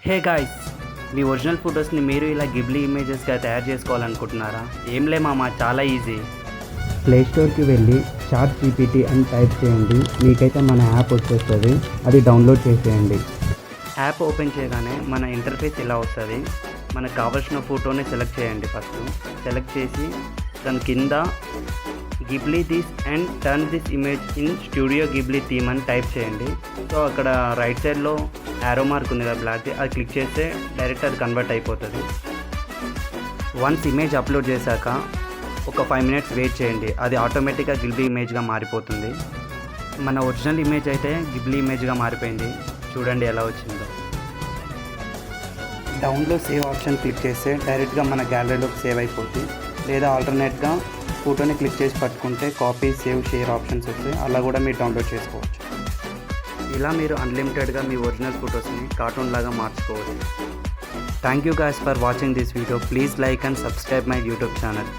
Hey guys, మీ original ఫొటోస్ని మీరు ఇలా గిబ్లీ ఇమేజెస్గా తయారు చేసుకోవాలనుకుంటున్నారా? ఏం లే మామ, చాలా ఈజీ. ప్లేస్టోర్కి వెళ్ళి చాట్ జీపీటీ అని టైప్ చేయండి. మీకైతే మన యాప్ వచ్చేస్తుంది, అది డౌన్లోడ్ చేసేయండి. యాప్ ఓపెన్ చేయగానే మన ఇంటర్ఫేస్ ఇలా వస్తుంది. మనకు కావాల్సిన ఫోటోని సెలెక్ట్ చేయండి. ఫస్ట్ సెలెక్ట్ చేసి దాని కింద Ghibli this and turn this image in studio Ghibli theme అని టైప్ చేయండి. సో అక్కడ రైట్ సైడ్లో యారో మార్క్ ఉంది కదా బ్లాక్ది, అది క్లిక్ చేస్తే డైరెక్ట్ అది కన్వర్ట్ అయిపోతుంది. వన్స్ ఇమేజ్ అప్లోడ్ చేశాక ఒక 5 minutes వెయిట్ చేయండి. అది ఆటోమేటిక్గా గిబ్లీ ఇమేజ్గా మారిపోతుంది. మన ఒరిజినల్ ఇమేజ్ అయితే గిబ్లీ ఇమేజ్గా మారిపోయింది. చూడండి ఎలా వచ్చిందో. డౌన్లో సేవ్ ఆప్షన్ క్లిక్ చేస్తే డైరెక్ట్గా మన గ్యాలరీలోకి సేవ్ అయిపోతుంది. లేదా ఆల్టర్నేట్గా ఫోటోని క్లిక్ చేసి పట్టుకుంటే కాపీ, సేవ్, షేర్ ఆప్షన్స్ వస్తాయి. అలా కూడా మీరు డౌన్లోడ్ చేసుకోవచ్చు. ఇలా మీరు అన్లిమిటెడ్గా మీ ఒరిజినల్ ఫొటోస్ని కార్టూన్ లాగా మార్చుకోవచ్చు. Thank you guys for watching this video. Please like and subscribe my YouTube channel.